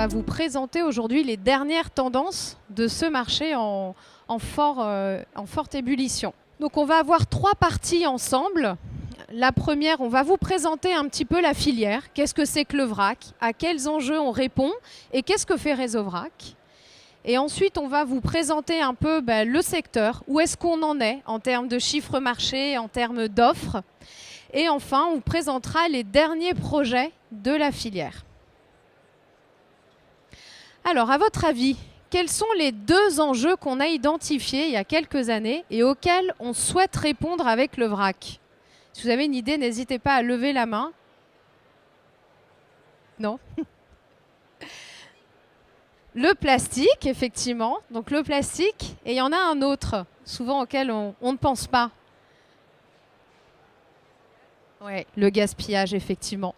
va vous présenter aujourd'hui les dernières tendances de ce marché en forte ébullition. Donc on va avoir 3 parties ensemble. La première, on va vous présenter un petit peu la filière. Qu'est-ce que c'est que le vrac? À quels enjeux on répond? Et qu'est-ce que fait Réseau Vrac? Et ensuite, on va vous présenter un peu le secteur. Où est-ce qu'on en est en termes de chiffre marché, en termes d'offres? Et enfin, on vous présentera les derniers projets de la filière. Alors, à votre avis, quels sont les 2 enjeux qu'on a identifiés il y a quelques années et auxquels on souhaite répondre avec le vrac? Si vous avez une idée, n'hésitez pas à lever la main. Non? Le plastique, effectivement. Donc le plastique, et il y en a un autre, souvent auquel on ne pense pas. Oui, le gaspillage, effectivement.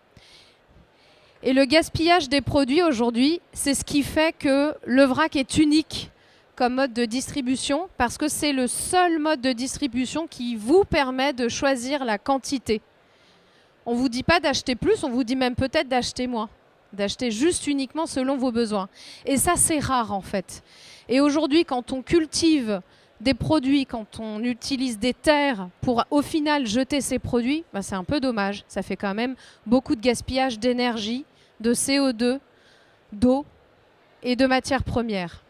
Et le gaspillage des produits aujourd'hui, c'est ce qui fait que le vrac est unique comme mode de distribution, parce que c'est le seul mode de distribution qui vous permet de choisir la quantité. On ne vous dit pas d'acheter plus, on vous dit même peut-être d'acheter moins, d'acheter juste uniquement selon vos besoins. Et ça, c'est rare en fait. Et aujourd'hui, quand on cultive des produits, quand on utilise des terres pour au final jeter ces produits, c'est un peu dommage. Ça fait quand même beaucoup de gaspillage d'énergie, de CO2, d'eau et de matières premières.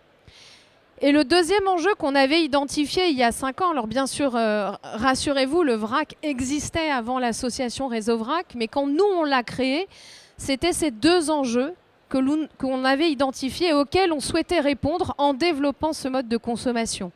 Et le deuxième enjeu qu'on avait identifié il y a 5 ans, alors bien sûr, rassurez-vous, le vrac existait avant l'association Réseau Vrac, mais quand nous, on l'a créé, c'était ces 2 enjeux qu'on avait identifiés et auxquels on souhaitait répondre en développant ce mode de consommation.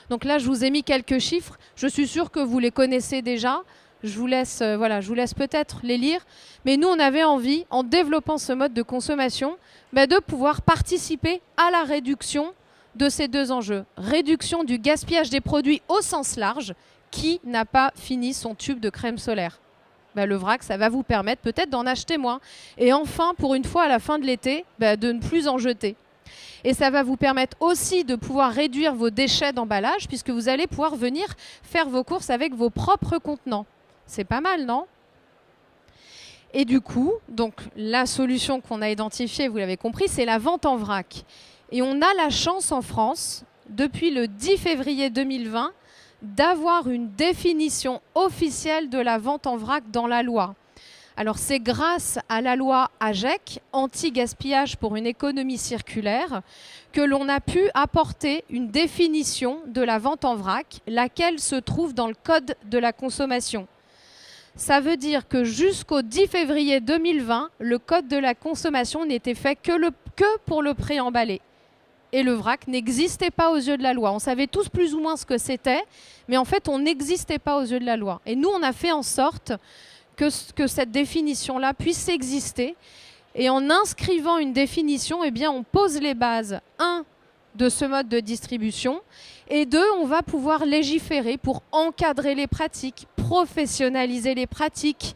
Donc là, je vous ai mis quelques chiffres. Je suis sûre que vous les connaissez déjà. Je vous laisse peut-être les lire. Mais nous, on avait envie, en développant ce mode de consommation, de pouvoir participer à la réduction de ces 2 enjeux. Réduction du gaspillage des produits au sens large. Qui n'a pas fini son tube de crème solaire? Le vrac, ça va vous permettre peut-être d'en acheter moins. Et enfin, pour une fois à la fin de l'été, de ne plus en jeter. Et ça va vous permettre aussi de pouvoir réduire vos déchets d'emballage, puisque vous allez pouvoir venir faire vos courses avec vos propres contenants. C'est pas mal, non? Et du coup, donc, la solution qu'on a identifiée, vous l'avez compris, c'est la vente en vrac. Et on a la chance en France, depuis le 10 février 2020, d'avoir une définition officielle de la vente en vrac dans la loi. Alors c'est grâce à la loi AGEC, anti-gaspillage pour une économie circulaire, que l'on a pu apporter une définition de la vente en vrac, laquelle se trouve dans le Code de la consommation. Ça veut dire que jusqu'au 10 février 2020, le Code de la consommation n'était fait que pour le préemballé. Et le vrac n'existait pas aux yeux de la loi. On savait tous plus ou moins ce que c'était, mais en fait, on n'existait pas aux yeux de la loi. Et nous, on a fait en sorte que cette définition-là puisse exister. Et en inscrivant une définition, on pose les bases, 1, de ce mode de distribution, et 2, on va pouvoir légiférer pour encadrer les pratiques, professionnaliser les pratiques,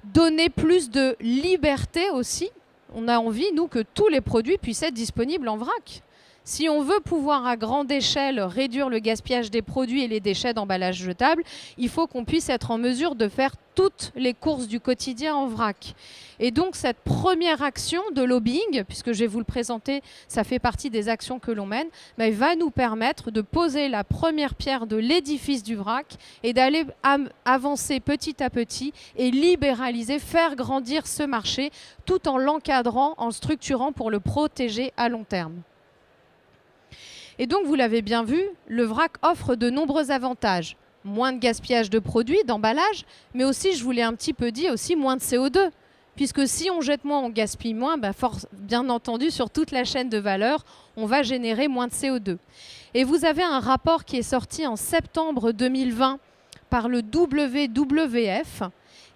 donner plus de liberté aussi. On a envie, nous, que tous les produits puissent être disponibles en vrac. Si on veut pouvoir à grande échelle réduire le gaspillage des produits et les déchets d'emballage jetable, il faut qu'on puisse être en mesure de faire toutes les courses du quotidien en vrac. Et donc cette première action de lobbying, puisque je vais vous le présenter, ça fait partie des actions que l'on mène, va nous permettre de poser la première pierre de l'édifice du vrac et d'aller avancer petit à petit et libéraliser, faire grandir ce marché tout en l'encadrant, en le structurant pour le protéger à long terme. Et donc, vous l'avez bien vu, le vrac offre de nombreux avantages. Moins de gaspillage de produits, d'emballage, mais aussi, je vous l'ai un petit peu dit, aussi moins de CO2. Puisque si on jette moins, on gaspille moins, bien entendu, sur toute la chaîne de valeur, on va générer moins de CO2. Et vous avez un rapport qui est sorti en septembre 2020 par le WWF,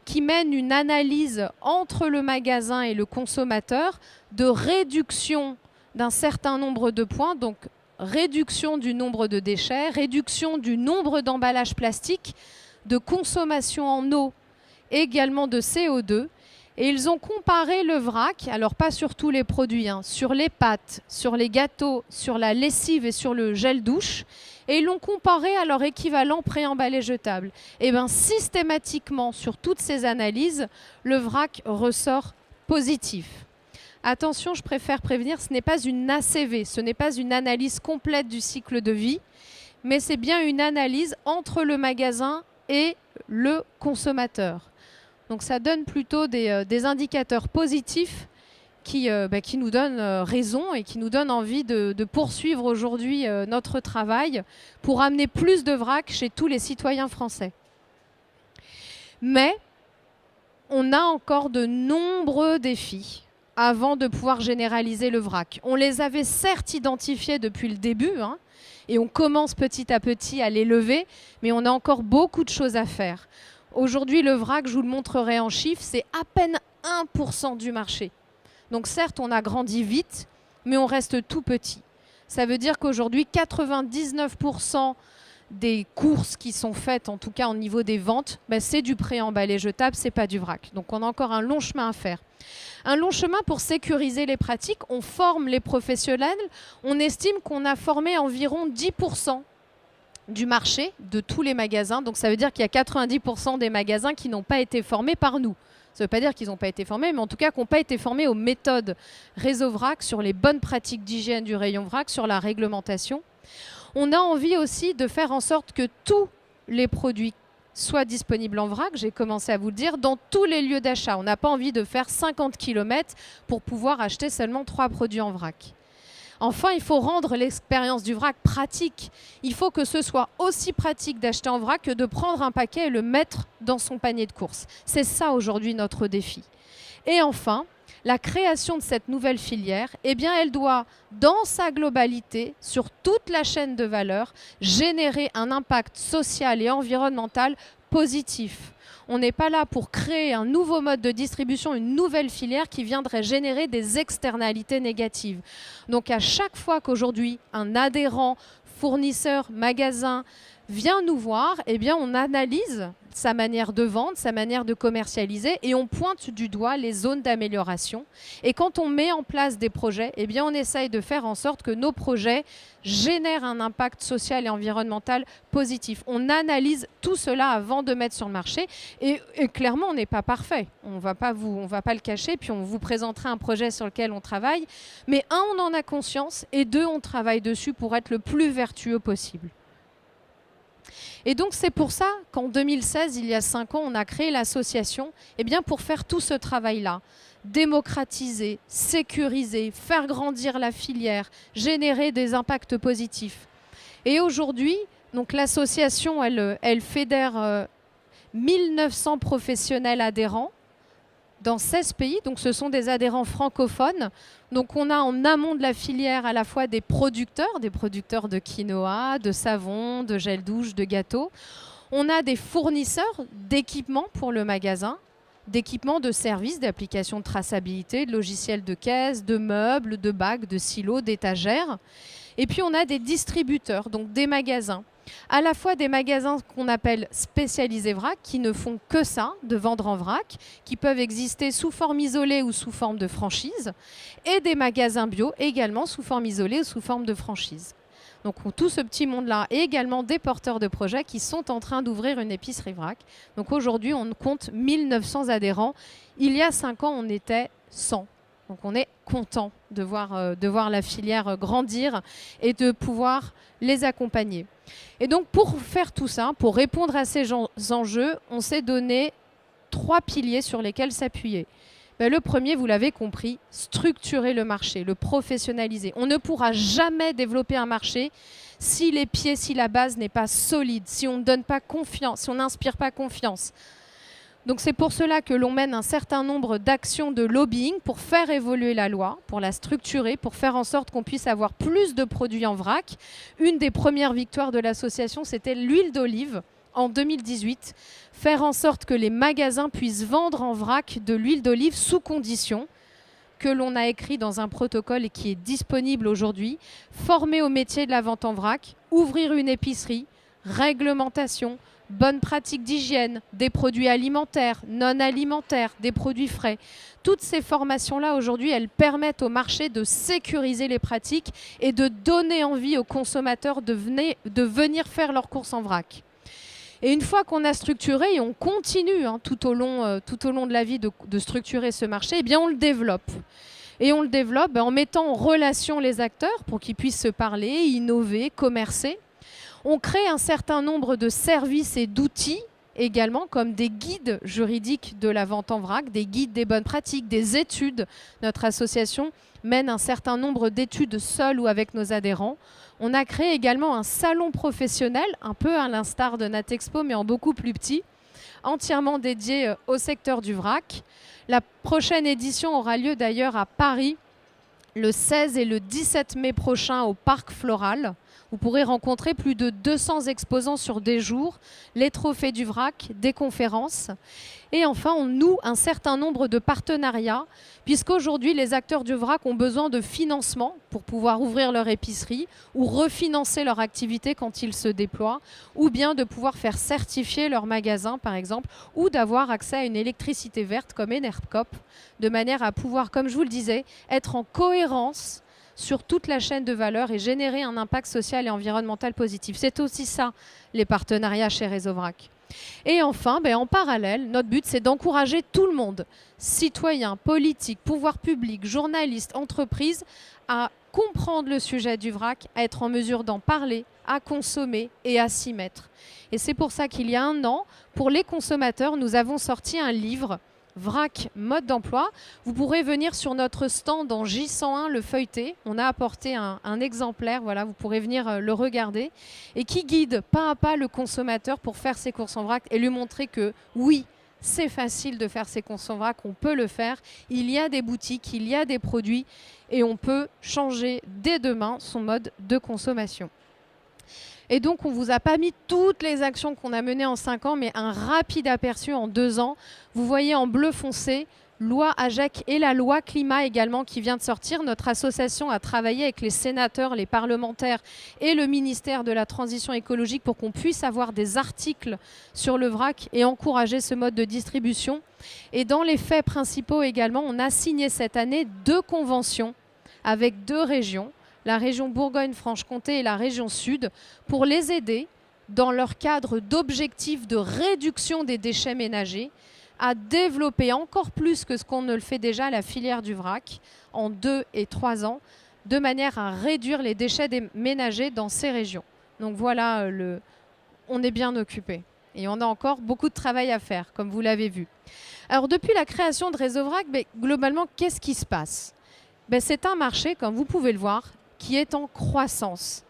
qui mène une analyse entre le magasin et le consommateur de réduction d'un certain nombre de points, donc réduction du nombre de déchets, réduction du nombre d'emballages plastiques, de consommation en eau, également de CO2. Et ils ont comparé le vrac, alors pas sur tous les produits, sur les pâtes, sur les gâteaux, sur la lessive et sur le gel douche. Et ils l'ont comparé à leur équivalent préemballé jetable. Et bien systématiquement, sur toutes ces analyses, le vrac ressort positif. Attention, je préfère prévenir, ce n'est pas une ACV, ce n'est pas une analyse complète du cycle de vie, mais c'est bien une analyse entre le magasin et le consommateur. Donc ça donne plutôt des indicateurs positifs qui nous donnent raison et qui nous donnent envie de poursuivre aujourd'hui notre travail pour amener plus de vrac chez tous les citoyens français. Mais on a encore de nombreux défis avant de pouvoir généraliser le vrac. On les avait certes identifiés depuis le début, et on commence petit à petit à les lever, mais on a encore beaucoup de choses à faire. Aujourd'hui, le vrac, je vous le montrerai en chiffres, c'est à peine 1% du marché. Donc certes, on a grandi vite, mais on reste tout petit. Ça veut dire qu'aujourd'hui, 99% des courses qui sont faites, en tout cas au niveau des ventes, c'est du pré-emballé jetable, c'est pas du vrac. Donc on a encore un long chemin à faire. Un long chemin pour sécuriser les pratiques. On forme les professionnels. On estime qu'on a formé environ 10% du marché de tous les magasins. Donc ça veut dire qu'il y a 90% des magasins qui n'ont pas été formés par nous. Ça ne veut pas dire qu'ils n'ont pas été formés, mais en tout cas qui n'ont pas été formés aux méthodes réseau vrac, sur les bonnes pratiques d'hygiène du rayon vrac, sur la réglementation. On a envie aussi de faire en sorte que tous les produits soient disponibles en vrac, j'ai commencé à vous le dire, dans tous les lieux d'achat. On n'a pas envie de faire 50 km pour pouvoir acheter seulement 3 produits en vrac. Enfin, il faut rendre l'expérience du vrac pratique. Il faut que ce soit aussi pratique d'acheter en vrac que de prendre un paquet et le mettre dans son panier de courses. C'est ça aujourd'hui notre défi. Et enfin, la création de cette nouvelle filière, elle doit, dans sa globalité, sur toute la chaîne de valeur, générer un impact social et environnemental positif. On n'est pas là pour créer un nouveau mode de distribution, une nouvelle filière qui viendrait générer des externalités négatives. Donc à chaque fois qu'aujourd'hui un adhérent, fournisseur, magasin vient nous voir, on analyse sa manière de vendre, sa manière de commercialiser et on pointe du doigt les zones d'amélioration. Et quand on met en place des projets, on essaye de faire en sorte que nos projets génèrent un impact social et environnemental positif. On analyse tout cela avant de mettre sur le marché et clairement, on n'est pas parfait. On va pas le cacher, puis on vous présentera un projet sur lequel on travaille. Mais un, on en a conscience et deux, on travaille dessus pour être le plus vertueux possible. Et donc c'est pour ça qu'en 2016, il y a 5 ans, on a créé l'association pour faire tout ce travail-là. Démocratiser, sécuriser, faire grandir la filière, générer des impacts positifs. Et aujourd'hui, l'association, elle fédère 1900 professionnels adhérents dans 16 pays, donc ce sont des adhérents francophones. Donc on a en amont de la filière à la fois des producteurs de quinoa, de savon, de gel douche, de gâteaux. On a des fournisseurs d'équipements pour le magasin, d'équipements de services, d'applications de traçabilité, de logiciels de caisse, de meubles, de bacs, de silos, d'étagères. Et puis on a des distributeurs, donc des magasins. À la fois des magasins qu'on appelle spécialisés vrac, qui ne font que ça, de vendre en vrac, qui peuvent exister sous forme isolée ou sous forme de franchise, et des magasins bio également sous forme isolée ou sous forme de franchise. Donc tout ce petit monde-là, et également des porteurs de projets qui sont en train d'ouvrir une épicerie vrac. Donc aujourd'hui, on compte 1900 adhérents. Il y a 5 ans, on était 100. Donc on est content de voir la filière grandir et de pouvoir les accompagner. Et donc pour faire tout ça, pour répondre à ces enjeux, on s'est donné 3 piliers sur lesquels s'appuyer. Le premier, vous l'avez compris, structurer le marché, le professionnaliser. On ne pourra jamais développer un marché si les pieds, si la base n'est pas solide, si on ne donne pas confiance, si on n'inspire pas confiance. Donc c'est pour cela que l'on mène un certain nombre d'actions de lobbying pour faire évoluer la loi, pour la structurer, pour faire en sorte qu'on puisse avoir plus de produits en vrac. Une des premières victoires de l'association, c'était l'huile d'olive en 2018. Faire en sorte que les magasins puissent vendre en vrac de l'huile d'olive sous condition, que l'on a écrit dans un protocole et qui est disponible aujourd'hui. Former au métier de la vente en vrac, ouvrir une épicerie, réglementation, bonnes pratiques d'hygiène, des produits alimentaires, non alimentaires, des produits frais. Toutes ces formations-là, aujourd'hui, elles permettent au marché de sécuriser les pratiques et de donner envie aux consommateurs de venir faire leurs courses en vrac. Et une fois qu'on a structuré, et on continue tout au long de la vie de structurer ce marché, on le développe. Et on le développe en mettant en relation les acteurs pour qu'ils puissent se parler, innover, commercer. On crée un certain nombre de services et d'outils également, comme des guides juridiques de la vente en vrac, des guides des bonnes pratiques, des études. Notre association mène un certain nombre d'études seules ou avec nos adhérents. On a créé également un salon professionnel, un peu à l'instar de Natexpo, mais en beaucoup plus petit, entièrement dédié au secteur du vrac. La prochaine édition aura lieu d'ailleurs à Paris, le 16 et le 17 mai prochain au Parc Floral. Vous pourrez rencontrer plus de 200 exposants sur des jours, les trophées du vrac, des conférences. Et enfin, on noue un certain nombre de partenariats, puisqu'aujourd'hui, les acteurs du vrac ont besoin de financement pour pouvoir ouvrir leur épicerie ou refinancer leur activité quand ils se déploient, ou bien de pouvoir faire certifier leur magasin, par exemple, ou d'avoir accès à une électricité verte comme Enerpcop, de manière à pouvoir, comme je vous le disais, être en cohérence sur toute la chaîne de valeur et générer un impact social et environnemental positif. C'est aussi ça, les partenariats chez Réseau Vrac. Et enfin, en parallèle, notre but, c'est d'encourager tout le monde, citoyens, politiques, pouvoirs publics, journalistes, entreprises, à comprendre le sujet du vrac, à être en mesure d'en parler, à consommer et à s'y mettre. Et c'est pour ça qu'il y a 1 an, pour les consommateurs, nous avons sorti un livre Vrac mode d'emploi. Vous pourrez venir sur notre stand en J101 le feuilleter. On a apporté un exemplaire, voilà, vous pourrez venir le regarder, et qui guide pas à pas le consommateur pour faire ses courses en vrac et lui montrer que oui, c'est facile de faire ses courses en vrac, on peut le faire. Il y a des boutiques, il y a des produits et on peut changer dès demain son mode de consommation. Et donc, on ne vous a pas mis toutes les actions qu'on a menées en 5 ans, mais un rapide aperçu en 2 ans. Vous voyez en bleu foncé, loi AGEC et la loi climat également qui vient de sortir. Notre association a travaillé avec les sénateurs, les parlementaires et le ministère de la Transition écologique pour qu'on puisse avoir des articles sur le vrac et encourager ce mode de distribution. Et dans les faits principaux également, on a signé cette année 2 conventions avec 2 régions, la région Bourgogne-Franche-Comté et la région Sud, pour les aider dans leur cadre d'objectifs de réduction des déchets ménagers à développer encore plus que ce qu'on ne le fait déjà la filière du vrac en 2 et 3 ans, de manière à réduire les déchets ménagers dans ces régions. Donc voilà, on est bien occupé. Et on a encore beaucoup de travail à faire, comme vous l'avez vu. Alors depuis la création de Réseau Vrac, globalement, qu'est-ce qui se passe ? C'est un marché, comme vous pouvez le voir, qui est en croissance.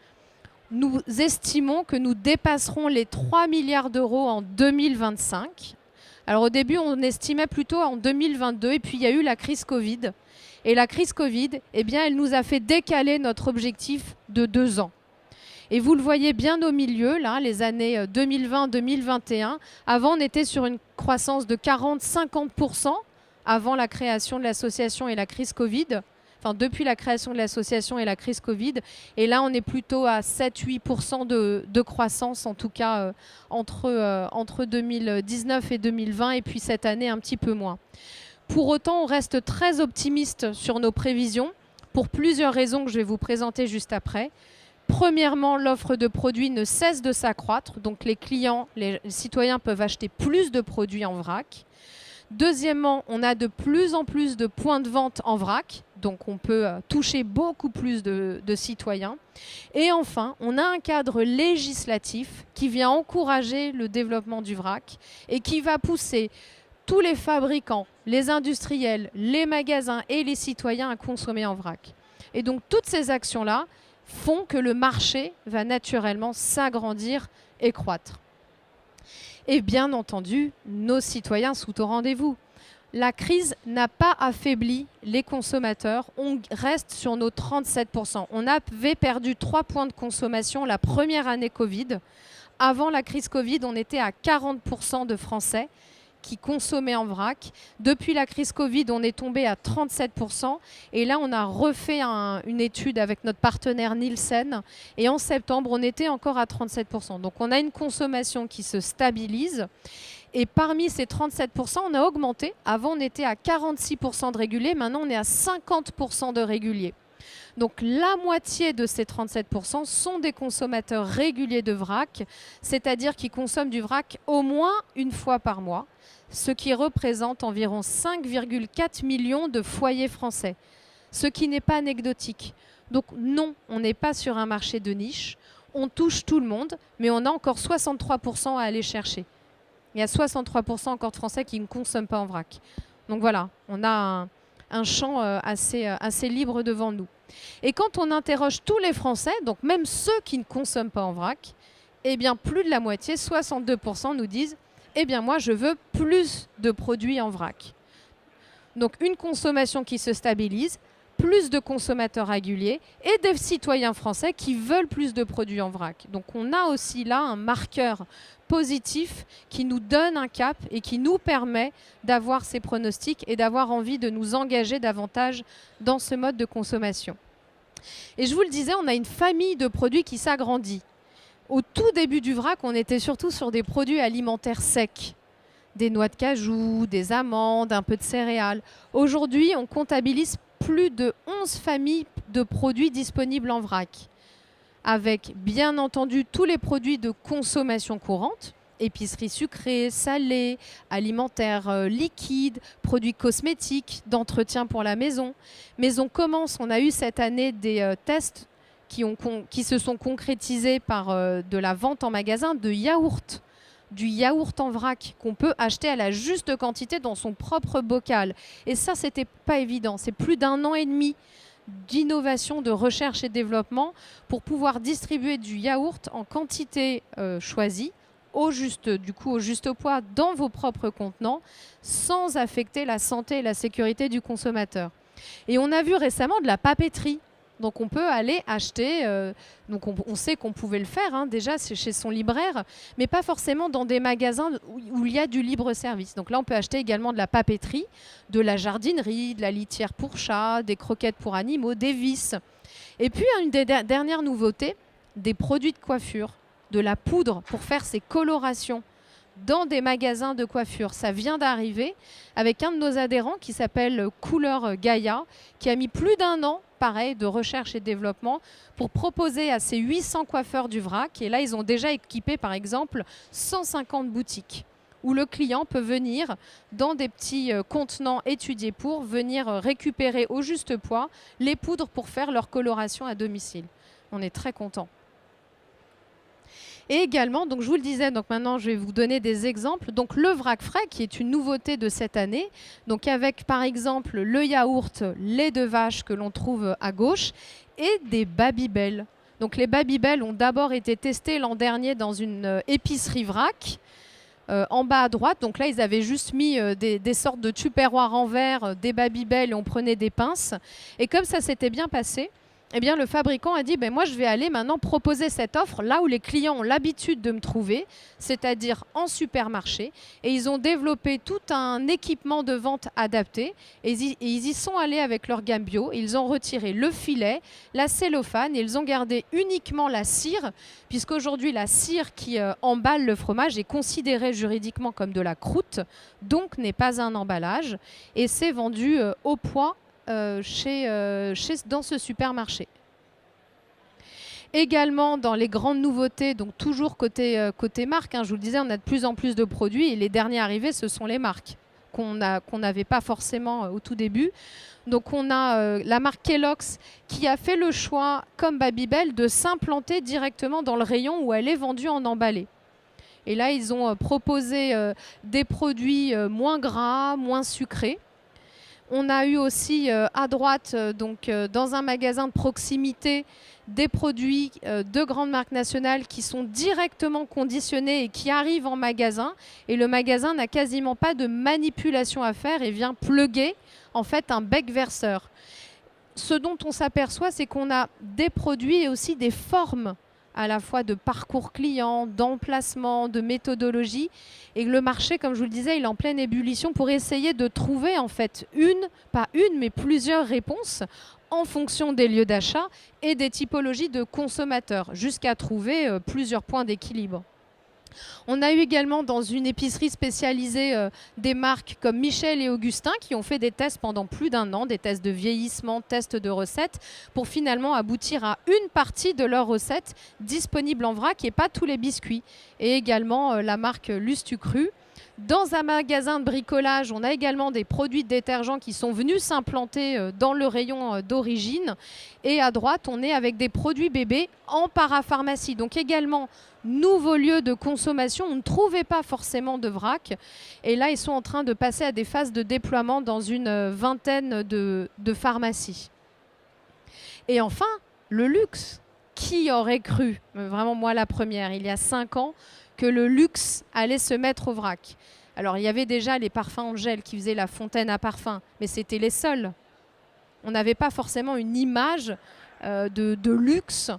Nous estimons que nous dépasserons les 3 milliards d'euros en 2025. Alors au début, on estimait plutôt en 2022 et puis il y a eu la crise Covid. Et la crise Covid, elle nous a fait décaler notre objectif de 2 ans. Et vous le voyez bien au milieu, là, les années 2020-2021. Avant, on était sur une croissance de 40-50% avant la création de l'association et la crise Covid. Enfin, depuis la création de l'association et la crise Covid. Et là, on est plutôt à 7-8% de croissance, en tout cas entre 2019 et 2020, et puis cette année, un petit peu moins. Pour autant, on reste très optimiste sur nos prévisions, pour plusieurs raisons que je vais vous présenter juste après. Premièrement, l'offre de produits ne cesse de s'accroître, donc les clients, les citoyens peuvent acheter plus de produits en vrac. Deuxièmement, on a de plus en plus de points de vente en vrac, donc on peut toucher beaucoup plus de citoyens. Et enfin, on a un cadre législatif qui vient encourager le développement du vrac et qui va pousser tous les fabricants, les industriels, les magasins et les citoyens à consommer en vrac. Et donc toutes ces actions-là font que le marché va naturellement s'agrandir et croître. Et bien entendu, nos citoyens sont au rendez-vous. La crise n'a pas affaibli les consommateurs. On reste sur nos 37%. On avait perdu 3 points de consommation la première année Covid. Avant la crise Covid, on était à 40% de Français qui consommaient en vrac. Depuis la crise Covid, on est tombé à 37%. Et là, on a refait une étude avec notre partenaire Nielsen. Et en septembre, on était encore à 37%. Donc, on a une consommation qui se stabilise. Et parmi ces 37%, on a augmenté. Avant, on était à 46% de réguliers. Maintenant, on est à 50% de réguliers. Donc la moitié de ces 37% sont des consommateurs réguliers de vrac, c'est-à-dire qui consomment du vrac au moins une fois par mois, ce qui représente environ 5,4 millions de foyers français. ce qui n'est pas anecdotique. Donc non, on n'est pas sur un marché de niche, on touche tout le monde, mais on a encore 63% à aller chercher. Il y a 63% encore de Français qui ne consomment pas en vrac. Donc voilà, on a un champ assez libre devant nous. Et quand on interroge tous les Français, donc même ceux qui ne consomment pas en vrac, eh bien plus de la moitié, 62% nous disent « Eh bien moi je veux plus de produits en vrac ». Donc une consommation qui se stabilise, plus de consommateurs réguliers et des citoyens français qui veulent plus de produits en vrac. Donc on a aussi là un marqueur positif qui nous donne un cap et qui nous permet d'avoir ces pronostics et d'avoir envie de nous engager davantage dans ce mode de consommation. Et je vous le disais, on a une famille de produits qui s'agrandit. Au tout début du vrac, on était surtout sur des produits alimentaires secs. Des noix de cajou, des amandes, un peu de céréales. Aujourd'hui, on comptabilise plus de 11 familles de produits disponibles en vrac, avec bien entendu tous les produits de consommation courante, épicerie sucrée, salée, alimentaire liquide, produits cosmétiques, d'entretien pour la maison. Mais on a eu cette année des tests qui se sont concrétisés par de la vente en magasin de yaourt. Du yaourt en vrac qu'on peut acheter à la juste quantité dans son propre bocal. Et ça, c'était pas évident. C'est plus d'1 an et demi d'innovation, de recherche et développement pour pouvoir distribuer du yaourt en quantité choisie, au juste poids dans vos propres contenants, sans affecter la santé et la sécurité du consommateur. Et on a vu récemment de la papeterie. Donc on peut aller acheter, donc on sait qu'on pouvait le faire déjà chez son libraire, mais pas forcément dans des magasins où il y a du libre service. Donc là on peut acheter également de la papeterie, de la jardinerie, de la litière pour chat, des croquettes pour animaux, des vis. Et puis une des dernières nouveautés, des produits de coiffure, de la poudre pour faire ses colorations dans des magasins de coiffure. Ça vient d'arriver avec un de nos adhérents qui s'appelle Couleur Gaïa, qui a mis plus d'1 an, pareil, de recherche et développement pour proposer à ces 800 coiffeurs du vrac. Et là, ils ont déjà équipé, par exemple, 150 boutiques où le client peut venir dans des petits contenants étudiés pour venir récupérer au juste poids les poudres pour faire leur coloration à domicile. On est très contents. Et également, donc je vous le disais, donc maintenant je vais vous donner des exemples. Donc le vrac frais, qui est une nouveauté de cette année, donc avec par exemple le yaourt lait de vache que l'on trouve à gauche et des Babybel. Donc les Babybel ont d'abord été testés l'an dernier dans une épicerie vrac. En bas à droite, donc là ils avaient juste mis des sortes de tupperwares en verre, des Babybel et on prenait des pinces. Et comme ça s'était bien passé, eh bien, le fabricant a dit moi je vais aller maintenant proposer cette offre là où les clients ont l'habitude de me trouver, c'est-à-dire en supermarché. Et ils ont développé tout un équipement de vente adapté et ils y sont allés avec leur gamme bio. Ils ont retiré le filet, la cellophane et ils ont gardé uniquement la cire, puisqu'aujourd'hui la cire qui emballe le fromage est considérée juridiquement comme de la croûte, donc n'est pas un emballage et c'est vendu au poids dans ce supermarché. Également dans les grandes nouveautés, donc toujours côté marque, je vous le disais, on a de plus en plus de produits et les derniers arrivés, ce sont les marques qu'on n'avait pas forcément au tout début. Donc on a la marque Kellogg's qui a fait le choix, comme Babybel, de s'implanter directement dans le rayon où elle est vendue en emballé. Et là, ils ont proposé des produits moins gras, moins sucrés. On a eu aussi à droite, dans un magasin de proximité, des produits de grandes marques nationales qui sont directement conditionnés et qui arrivent en magasin. Et le magasin n'a quasiment pas de manipulation à faire et vient plugger en fait un bec verseur. Ce dont on s'aperçoit, c'est qu'on a des produits et aussi des formes à la fois de parcours client, d'emplacement, de méthodologie. Et le marché, comme je vous le disais, il est en pleine ébullition pour essayer de trouver en fait pas une, mais plusieurs réponses en fonction des lieux d'achat et des typologies de consommateurs, jusqu'à trouver plusieurs points d'équilibre. On a eu également dans une épicerie spécialisée des marques comme Michel et Augustin qui ont fait des tests pendant plus d'1 an, des tests de vieillissement, tests de recettes, pour finalement aboutir à une partie de leurs recettes disponibles en vrac et pas tous les biscuits. Et également la marque Lustucru Dans un magasin de bricolage, on a également des produits de détergents qui sont venus s'implanter dans le rayon d'origine. Et à droite, on est avec des produits bébés en parapharmacie. Donc également, nouveau lieu de consommation. On ne trouvait pas forcément de vrac. Et là, ils sont en train de passer à des phases de déploiement dans une vingtaine de pharmacies. Et enfin, le luxe. Qui aurait cru, vraiment moi la première, il y a 5 ans, que le luxe allait se mettre au vrac. Alors il y avait déjà les parfums Angèle qui faisaient la fontaine à parfum, mais c'était les seuls. On n'avait pas forcément une image de luxe.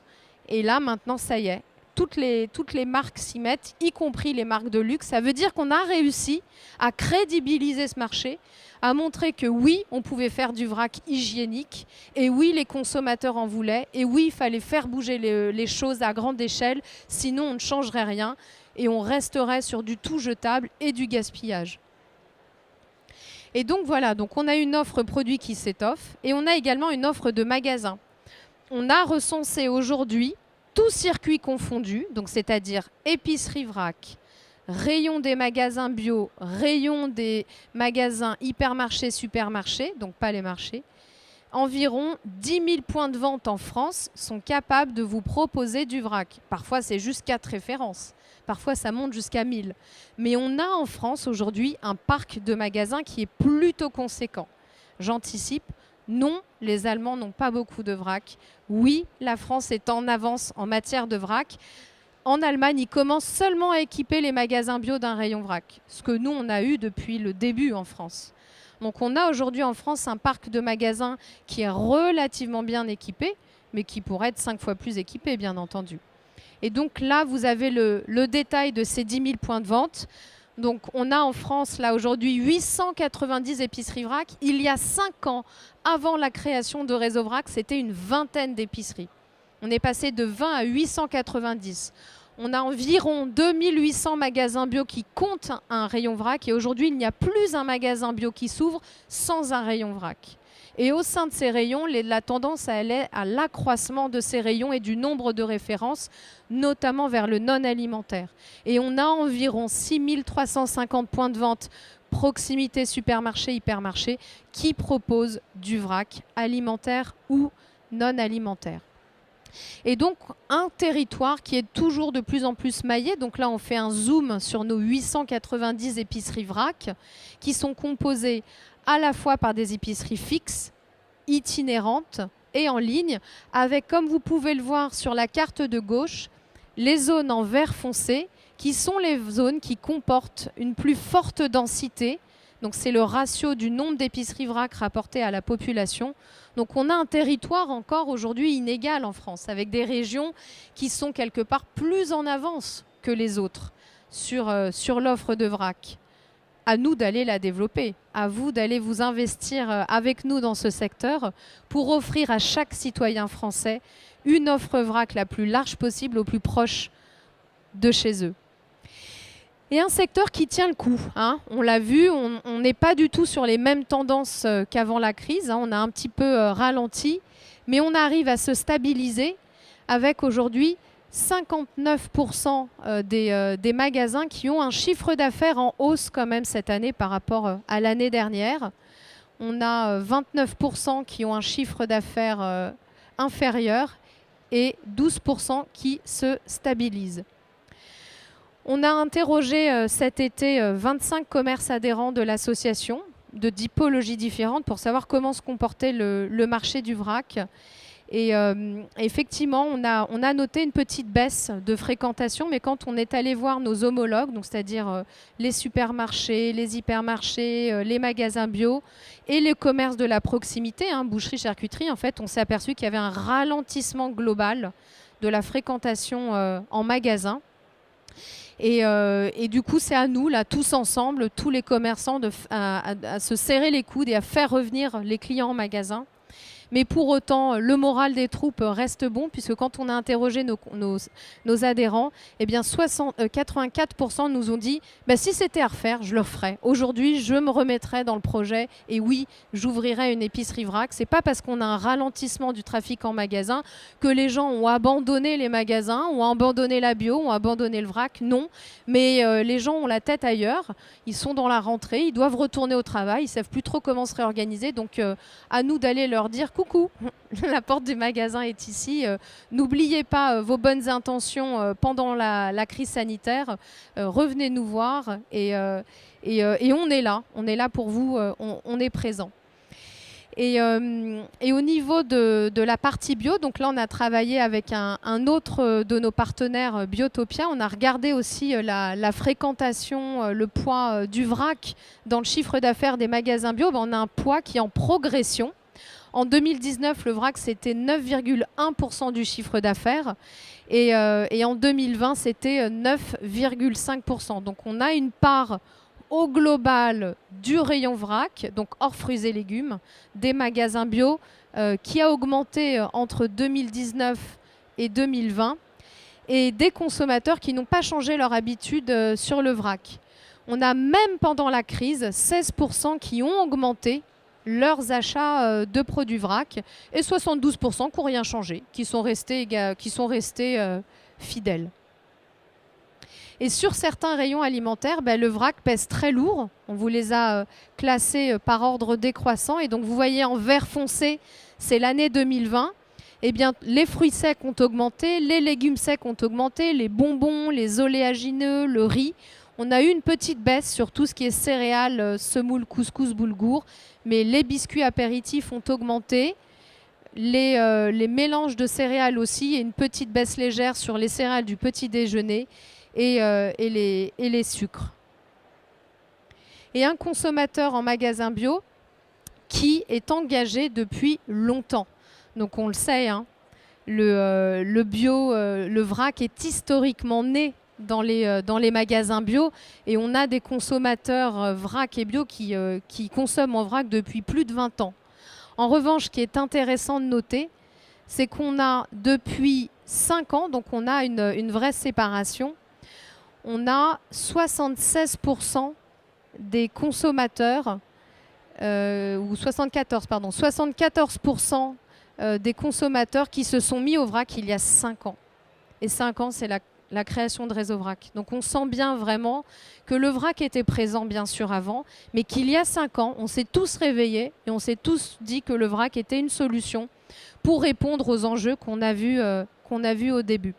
Et là maintenant ça y est, toutes les marques s'y mettent, y compris les marques de luxe. Ça veut dire qu'on a réussi à crédibiliser ce marché, à montrer que oui, on pouvait faire du vrac hygiénique, et oui, les consommateurs en voulaient, et oui, il fallait faire bouger les choses à grande échelle, sinon on ne changerait rien, et on resterait sur du tout jetable et du gaspillage. Et donc voilà, donc on a une offre produit qui s'étoffe, et on a également une offre de magasin. On a recensé aujourd'hui tout circuit confondu, donc c'est-à-dire épicerie vrac, rayon des magasins bio, rayon des magasins hypermarchés, supermarchés, donc pas les marchés. Environ 10 000 points de vente en France sont capables de vous proposer du vrac. Parfois, c'est juste 4 références. Parfois, ça monte jusqu'à 1000. Mais on a en France aujourd'hui un parc de magasins qui est plutôt conséquent. J'anticipe. Non, les Allemands n'ont pas beaucoup de vrac. Oui, la France est en avance en matière de vrac. En Allemagne, ils commencent seulement à équiper les magasins bio d'un rayon vrac, ce que nous, on a eu depuis le début en France. Donc on a aujourd'hui en France un parc de magasins qui est relativement bien équipé, mais qui pourrait être 5 fois plus équipé, bien entendu. Et donc là, vous avez le détail de ces 10 000 points de vente. Donc on a en France, là aujourd'hui, 890 épiceries vrac. Il y a 5 ans, avant la création de Réseau Vrac, c'était une vingtaine d'épiceries. On est passé de 20 à 890. On a environ 2800 magasins bio qui comptent un rayon vrac. Et aujourd'hui, il n'y a plus un magasin bio qui s'ouvre sans un rayon vrac. Et au sein de ces rayons, la tendance elle est à l'accroissement de ces rayons et du nombre de références, notamment vers le non-alimentaire. Et on a environ 6350 points de vente proximité supermarché, hypermarché qui proposent du vrac alimentaire ou non alimentaire. Et donc, un territoire qui est toujours de plus en plus maillé. Donc là, on fait un zoom sur nos 890 épiceries vrac qui sont composées à la fois par des épiceries fixes, itinérantes et en ligne, avec, comme vous pouvez le voir sur la carte de gauche, les zones en vert foncé qui sont les zones qui comportent une plus forte densité. Donc c'est le ratio du nombre d'épiceries vrac rapporté à la population. Donc on a un territoire encore aujourd'hui inégal en France, avec des régions qui sont quelque part plus en avance que les autres sur l'offre de vrac. À nous d'aller la développer, à vous d'aller vous investir avec nous dans ce secteur pour offrir à chaque citoyen français une offre vrac la plus large possible, au plus proche de chez eux. Et un secteur qui tient le coup, hein. On l'a vu, on n'est pas du tout sur les mêmes tendances qu'avant la crise, hein. On a un petit peu ralenti, mais on arrive à se stabiliser avec aujourd'hui 59% des magasins qui ont un chiffre d'affaires en hausse quand même cette année par rapport à l'année dernière. On a 29% qui ont un chiffre d'affaires inférieur et 12% qui se stabilisent. On a interrogé cet été 25 commerces adhérents de l'association, de typologies différentes, pour savoir comment se comportait le marché du vrac. Et effectivement, on a noté une petite baisse de fréquentation, mais quand on est allé voir nos homologues, donc c'est-à-dire les supermarchés, les hypermarchés, les magasins bio et les commerces de la proximité, hein, boucherie, charcuterie, en fait, on s'est aperçu qu'il y avait un ralentissement global de la fréquentation en magasin. Et du coup, c'est à nous, là, tous ensemble, tous les commerçants, à se serrer les coudes et à faire revenir les clients en magasin. Mais pour autant, le moral des troupes reste bon, puisque quand on a interrogé nos adhérents, eh bien 84% nous ont dit bah, si c'était à refaire, je le ferais. Aujourd'hui, je me remettrais dans le projet et oui, j'ouvrirais une épicerie vrac. C'est pas parce qu'on a un ralentissement du trafic en magasin que les gens ont abandonné les magasins, ont abandonné la bio, ont abandonné le vrac. Non, mais les gens ont la tête ailleurs. Ils sont dans la rentrée, ils doivent retourner au travail, ils savent plus trop comment se réorganiser. Donc à nous d'aller leur dire coucou, la porte du magasin est ici. N'oubliez pas vos bonnes intentions pendant la crise sanitaire. Revenez nous voir et on est là. On est là pour vous, on est présent. Et au niveau de la partie bio, donc là on a travaillé avec un autre de nos partenaires Biotopia. On a regardé aussi la fréquentation, le poids du vrac dans le chiffre d'affaires des magasins bio. Ben, on a un poids qui est en progression. En 2019, le vrac, c'était 9,1% du chiffre d'affaires. Et en 2020, c'était 9,5%. Donc on a une part au global du rayon vrac, donc hors fruits et légumes, des magasins bio, qui a augmenté entre 2019 et 2020, et des consommateurs qui n'ont pas changé leur habitude sur le vrac. On a même pendant la crise 16% qui ont augmenté leurs achats de produits vrac et 72% qui n'ont rien changé, qui sont restés fidèles. Et sur certains rayons alimentaires, ben, le vrac pèse très lourd. On vous les a classés par ordre décroissant. Et donc vous voyez en vert foncé, c'est l'année 2020. Eh bien, les fruits secs ont augmenté, les légumes secs ont augmenté, les bonbons, les oléagineux, le riz. On a eu une petite baisse sur tout ce qui est céréales, semoule, couscous, boulgour. Mais les biscuits apéritifs ont augmenté. Les mélanges de céréales aussi, et une petite baisse légère sur les céréales du petit déjeuner. Et les sucres. Et un consommateur en magasin bio qui est engagé depuis longtemps. Donc on le sait, hein, le bio, le vrac est historiquement né dans les magasins bio, et on a des consommateurs vrac et bio qui consomment en vrac depuis plus de 20 ans. En revanche, ce qui est intéressant de noter, c'est qu'on a depuis 5 ans, donc on a une vraie séparation. On a 76% des consommateurs, ou 74% des consommateurs qui se sont mis au vrac il y a 5 ans. Et 5 ans, c'est la création de Réseau Vrac. Donc on sent bien vraiment que le vrac était présent bien sûr avant, mais qu'il y a 5 ans, on s'est tous réveillés et on s'est tous dit que le vrac était une solution pour répondre aux enjeux qu'on a vus au début.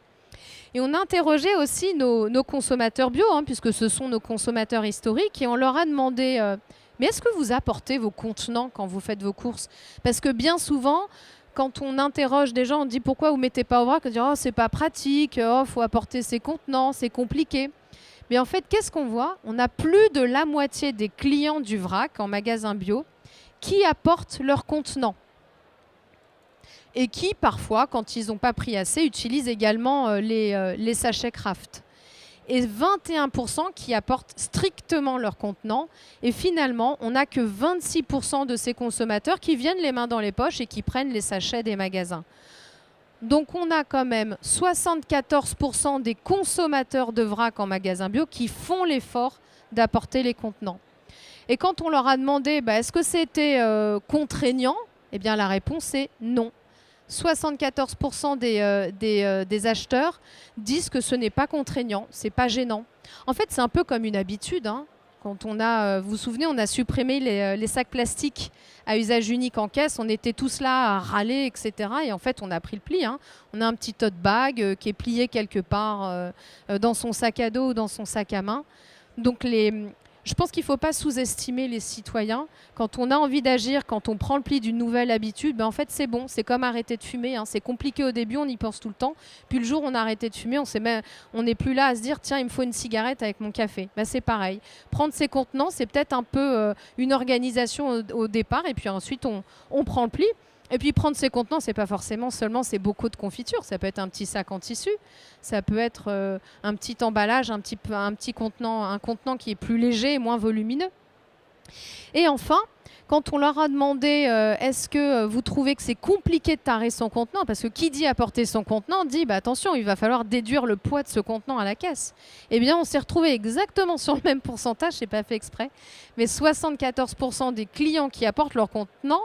Et on a interrogé aussi nos consommateurs bio, hein, puisque ce sont nos consommateurs historiques, et on leur a demandé mais est-ce que vous apportez vos contenants quand vous faites vos courses? Parce que bien souvent, quand on interroge des gens, on dit pourquoi vous ne mettez pas au vrac? On dit oh, c'est pas pratique, oh, faut apporter ses contenants, c'est compliqué. Mais en fait, qu'est-ce qu'on voit? On a plus de la moitié des clients du vrac en magasin bio qui apportent leurs contenants. Et qui, parfois, quand ils n'ont pas pris assez, utilisent également les sachets Kraft. Et 21% qui apportent strictement leurs contenants. Et finalement, on n'a que 26% de ces consommateurs qui viennent les mains dans les poches et qui prennent les sachets des magasins. Donc on a quand même 74% des consommateurs de vrac en magasin bio qui font l'effort d'apporter les contenants. Et quand on leur a demandé est-ce que c'était contraignant, eh bien la réponse est non. 74% des acheteurs disent que ce n'est pas contraignant, c'est pas gênant. En fait, c'est un peu comme une habitude. Hein. Quand vous vous souvenez, on a supprimé les sacs plastiques à usage unique en caisse. On était tous là à râler, etc. Et en fait, on a pris le pli. Hein. On a un petit tote bag qui est plié quelque part dans son sac à dos ou dans son sac à main. Donc je pense qu'il ne faut pas sous-estimer les citoyens. Quand on a envie d'agir, quand on prend le pli d'une nouvelle habitude, en fait c'est bon, c'est comme arrêter de fumer. Hein. C'est compliqué au début, on y pense tout le temps. Puis le jour où on a arrêté de fumer, on n'est plus là à se dire tiens, il me faut une cigarette avec mon café. C'est pareil. Prendre ses contenants, c'est peut-être un peu une organisation au départ, et puis ensuite on prend le pli. Et puis prendre ses contenants, c'est pas forcément seulement ces bocaux de confiture, ça peut être un petit sac en tissu, ça peut être un petit emballage, un petit contenant, un contenant qui est plus léger et moins volumineux. Et enfin, Quand on leur a demandé est-ce que vous trouvez que c'est compliqué de tarer son contenant, parce que qui dit apporter son contenant dit bah, attention, il va falloir déduire le poids de ce contenant à la caisse. Eh bien, on s'est retrouvé exactement sur le même pourcentage, c'est pas fait exprès, mais 74% des clients qui apportent leur contenant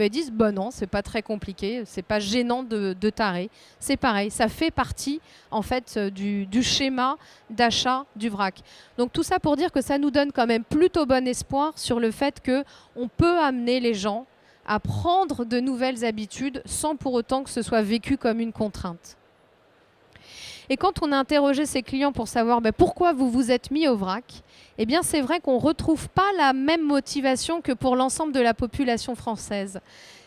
disent bah non, c'est pas très compliqué, c'est pas gênant de tarer. C'est pareil, ça fait partie en fait du schéma d'achat du vrac. Donc tout ça pour dire que ça nous donne quand même plutôt bon espoir sur le fait qu'on peut amener les gens à prendre de nouvelles habitudes sans pour autant que ce soit vécu comme une contrainte. Et quand on a interrogé ces clients pour savoir pourquoi vous vous êtes mis au vrac, eh bien c'est vrai qu'on ne retrouve pas la même motivation que pour l'ensemble de la population française.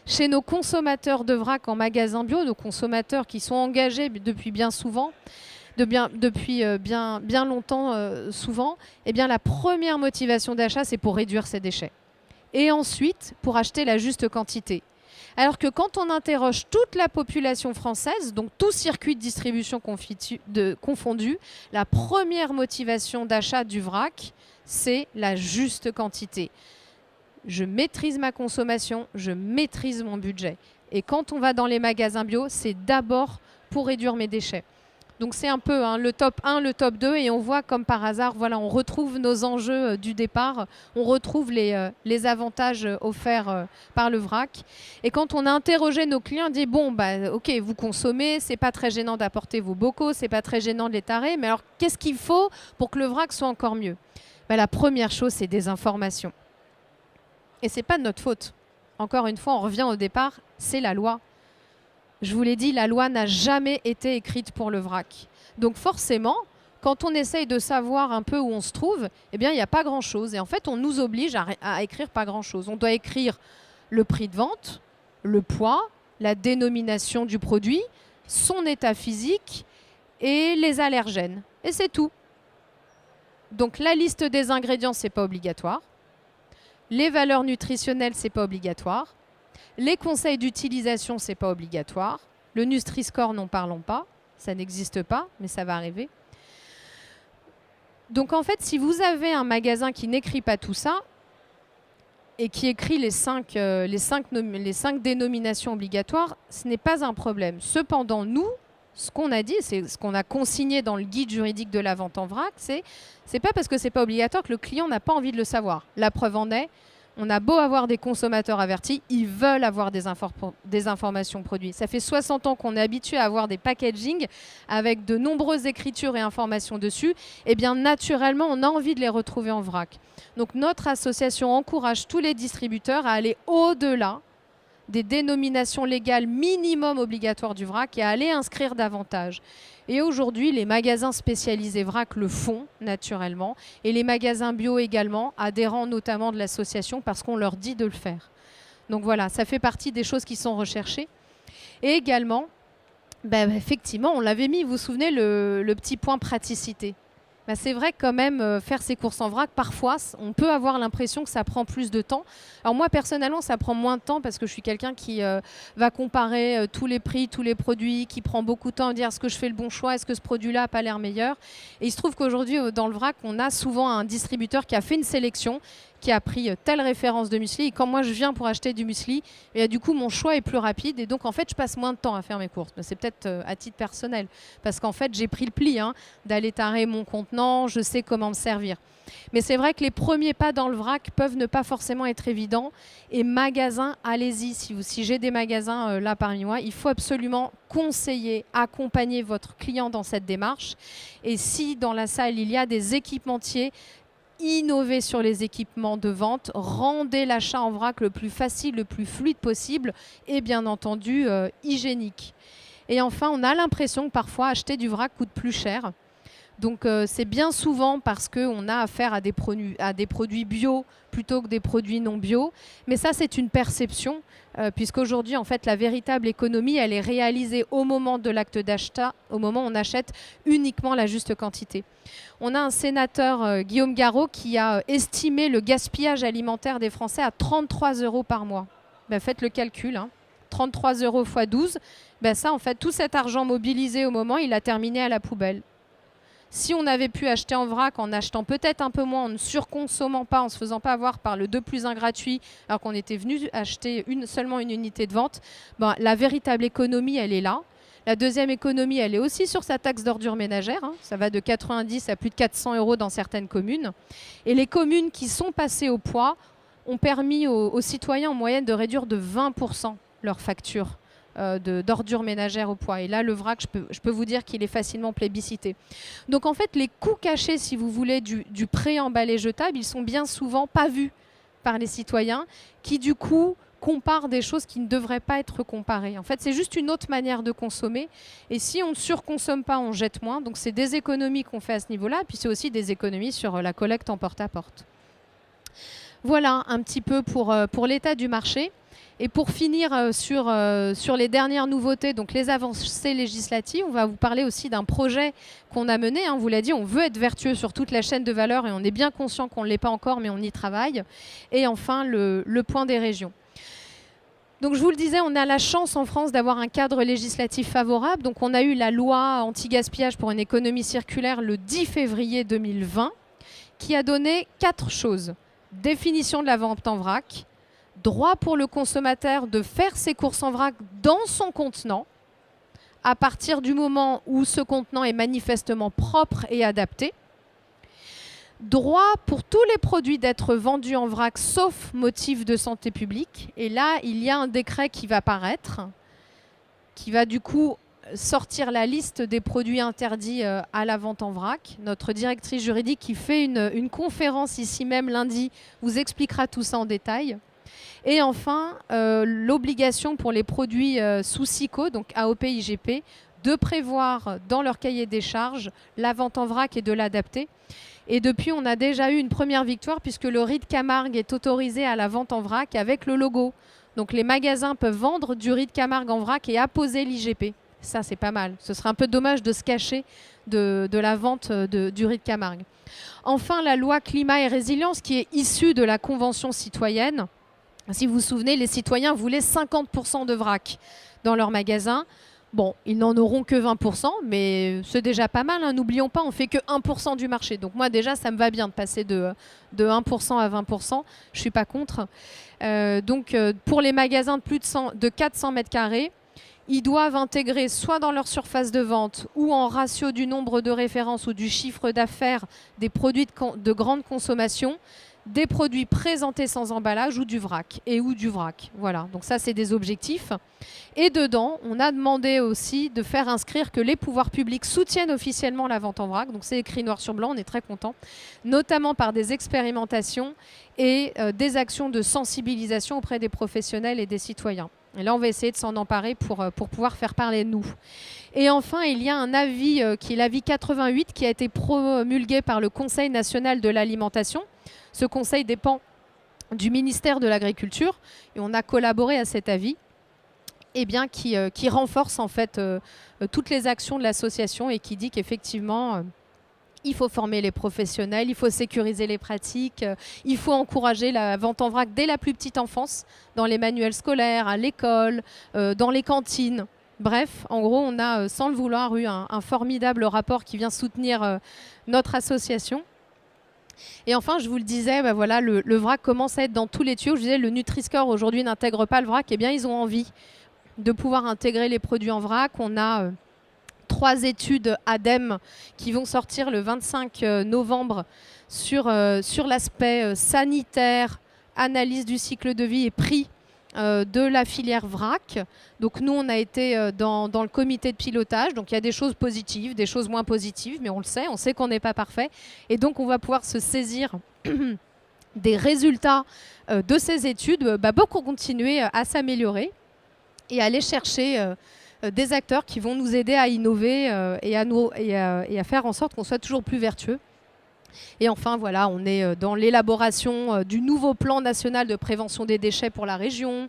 Chez nos consommateurs de vrac en magasin bio, nos consommateurs qui sont engagés depuis bien souvent, depuis bien longtemps souvent, eh bien la première motivation d'achat, c'est pour réduire ses déchets. Et ensuite, pour acheter la juste quantité. Alors que quand on interroge toute la population française, donc tout circuit de distribution confondu, la première motivation d'achat du vrac, c'est la juste quantité. Je maîtrise ma consommation, je maîtrise mon budget. Et quand on va dans les magasins bio, c'est d'abord pour réduire mes déchets. Donc c'est un peu le top 1, le top 2 et on voit comme par hasard, voilà, on retrouve nos enjeux du départ, on retrouve les avantages offerts par le vrac. Et quand on a interrogé nos clients, on dit bon, ok, vous consommez, c'est pas très gênant d'apporter vos bocaux, c'est pas très gênant de les tarer, mais alors qu'est-ce qu'il faut pour que le vrac soit encore mieux ? La première chose, c'est des informations. Et c'est pas de notre faute. Encore une fois, on revient au départ, c'est la loi. Je vous l'ai dit, la loi n'a jamais été écrite pour le vrac. Donc forcément, quand on essaye de savoir un peu où on se trouve, eh bien, il n'y a pas grand-chose. Et en fait, on nous oblige à écrire pas grand-chose. On doit écrire le prix de vente, le poids, la dénomination du produit, son état physique et les allergènes. Et c'est tout. Donc la liste des ingrédients, ce n'est pas obligatoire. Les valeurs nutritionnelles, ce n'est pas obligatoire. Les conseils d'utilisation, ce n'est pas obligatoire. Le Nutri-Score, n'en parlons pas. Ça n'existe pas, mais ça va arriver. Donc en fait, si vous avez un magasin qui n'écrit pas tout ça et qui écrit les cinq dénominations obligatoires, ce n'est pas un problème. Cependant, nous, ce qu'on a dit, c'est ce qu'on a consigné dans le guide juridique de la vente en vrac, c'est pas parce que c'est pas obligatoire que le client n'a pas envie de le savoir. La preuve en est, on a beau avoir des consommateurs avertis, ils veulent avoir des informations produits. Ça fait 60 ans qu'on est habitué à avoir des packaging avec de nombreuses écritures et informations dessus. Et bien naturellement, on a envie de les retrouver en vrac. Donc notre association encourage tous les distributeurs à aller au-delà des dénominations légales minimum obligatoires du vrac et à aller inscrire davantage. Et aujourd'hui, les magasins spécialisés vrac le font naturellement et les magasins bio également, adhérents notamment de l'association parce qu'on leur dit de le faire. Donc voilà, ça fait partie des choses qui sont recherchées. Et également, effectivement, on l'avait mis, vous vous souvenez, le petit point praticité. C'est vrai que quand même, faire ses courses en vrac, parfois, on peut avoir l'impression que ça prend plus de temps. Alors moi, personnellement, ça prend moins de temps parce que je suis quelqu'un qui va comparer tous les prix, tous les produits, qui prend beaucoup de temps à dire est-ce que je fais le bon choix, est-ce que ce produit-là n'a pas l'air meilleur. Et il se trouve qu'aujourd'hui, dans le vrac, on a souvent un distributeur qui a fait une sélection, qui a pris telle référence de muesli. Et quand moi, je viens pour acheter du muesli, du coup, mon choix est plus rapide. Et donc, en fait, je passe moins de temps à faire mes courses. Mais c'est peut-être à titre personnel. Parce qu'en fait, j'ai pris le pli d'aller tarer mon contenant. Je sais comment me servir. Mais c'est vrai que les premiers pas dans le vrac peuvent ne pas forcément être évidents. Et magasins, allez-y. Si j'ai des magasins là parmi moi, il faut absolument conseiller, accompagner votre client dans cette démarche. Et si dans la salle, il y a des équipementiers, innover sur les équipements de vente, rendez l'achat en vrac le plus facile, le plus fluide possible et bien entendu hygiénique. Et enfin, on a l'impression que parfois acheter du vrac coûte plus cher. Donc c'est bien souvent parce qu'on a affaire à des produits bio plutôt que des produits non bio. Mais ça, c'est une perception, puisqu'aujourd'hui, en fait, la véritable économie, elle est réalisée au moment de l'acte d'achat, au moment où on achète uniquement la juste quantité. On a un sénateur, Guillaume Garot, qui a estimé le gaspillage alimentaire des Français à 33 € par mois. Faites le calcul, 33 € x 12. Ça, en fait, tout cet argent mobilisé au moment, il a terminé à la poubelle. Si on avait pu acheter en vrac en achetant peut-être un peu moins, en ne surconsommant pas, en ne se faisant pas avoir par le 2 plus 1 gratuit, alors qu'on était venu acheter seulement une unité de vente, ben, la véritable économie, elle est là. La deuxième économie, elle est aussi sur sa taxe d'ordures ménagères. Hein. Ça va de 90 à plus de 400 € dans certaines communes. Et les communes qui sont passées au poids ont permis aux citoyens en moyenne de réduire de 20% leur facture d'ordures ménagères au poids. Et là, le vrac, je peux vous dire qu'il est facilement plébiscité. Donc en fait, les coûts cachés, si vous voulez, du pré-emballé jetable, ils sont bien souvent pas vus par les citoyens qui, du coup, comparent des choses qui ne devraient pas être comparées. En fait, c'est juste une autre manière de consommer. Et si on ne surconsomme pas, on jette moins. Donc c'est des économies qu'on fait à ce niveau-là. Puis c'est aussi des économies sur la collecte en porte-à-porte. Voilà un petit peu pour l'état du marché. Et pour finir sur les dernières nouveautés, donc les avancées législatives, on va vous parler aussi d'un projet qu'on a mené. On vous l'a dit, on veut être vertueux sur toute la chaîne de valeur et on est bien conscient qu'on ne l'est pas encore, mais on y travaille. Et enfin, le point des régions. Donc je vous le disais, on a la chance en France d'avoir un cadre législatif favorable. Donc on a eu la loi anti-gaspillage pour une économie circulaire le 10 février 2020 qui a donné 4 choses. Définition de la vente en vrac, droit pour le consommateur de faire ses courses en vrac dans son contenant à partir du moment où ce contenant est manifestement propre et adapté. Droit pour tous les produits d'être vendus en vrac sauf motif de santé publique. Et là, il y a un décret qui va paraître, qui va du coup sortir la liste des produits interdits à la vente en vrac. Notre directrice juridique qui fait une conférence ici même lundi vous expliquera tout ça en détail. Et enfin, l'obligation pour les produits sous SIQO, donc AOP, IGP, de prévoir dans leur cahier des charges la vente en vrac et de l'adapter. Et depuis, on a déjà eu une première victoire puisque le riz de Camargue est autorisé à la vente en vrac avec le logo. Donc les magasins peuvent vendre du riz de Camargue en vrac et apposer l'IGP. Ça, c'est pas mal. Ce serait un peu dommage de se cacher de la vente du riz de Camargue. Enfin, la loi climat et résilience qui est issue de la Convention citoyenne. Si vous vous souvenez, les citoyens voulaient 50% de vrac dans leurs magasins. Bon, ils n'en auront que 20%, mais c'est déjà pas mal. Hein. N'oublions pas, on ne fait que 1% du marché. Donc moi, déjà, ça me va bien de passer de 1% à 20%. Je ne suis pas contre. Pour les magasins de plus de 400 mètres carrés, ils doivent intégrer soit dans leur surface de vente ou en ratio du nombre de références ou du chiffre d'affaires des produits de grande consommation, des produits présentés sans emballage ou du vrac. Voilà, donc ça, c'est des objectifs. Et dedans, on a demandé aussi de faire inscrire que les pouvoirs publics soutiennent officiellement la vente en vrac. Donc c'est écrit noir sur blanc, on est très content. Notamment par des expérimentations et des actions de sensibilisation auprès des professionnels et des citoyens. Et là, on va essayer de s'en emparer pour pouvoir faire parler de nous. Et enfin, il y a un avis qui est l'avis 88 qui a été promulgué par le Conseil national de l'alimentation. Ce conseil dépend du ministère de l'Agriculture et on a collaboré à cet avis qui renforce en fait toutes les actions de l'association et qui dit qu'effectivement il faut former les professionnels, il faut sécuriser les pratiques, il faut encourager la vente en vrac dès la plus petite enfance, dans les manuels scolaires, à l'école, dans les cantines. Bref, en gros, on a, sans le vouloir, eu un formidable rapport qui vient soutenir notre association. Et enfin, je vous le disais, le vrac commence à être dans tous les tuyaux. Je disais, le Nutri-Score aujourd'hui n'intègre pas le vrac. Eh bien, ils ont envie de pouvoir intégrer les produits en vrac. On a 3 études ADEME qui vont sortir le 25 novembre sur l'aspect sanitaire, analyse du cycle de vie et prix de la filière vrac. Donc nous, on a été dans le comité de pilotage. Donc il y a des choses positives, des choses moins positives, mais on sait qu'on n'est pas parfait. Et donc on va pouvoir se saisir des résultats de ces études pour continuer à s'améliorer et aller chercher des acteurs qui vont nous aider à innover et à faire en sorte qu'on soit toujours plus vertueux. Et enfin, voilà, on est dans l'élaboration du nouveau plan national de prévention des déchets pour la région.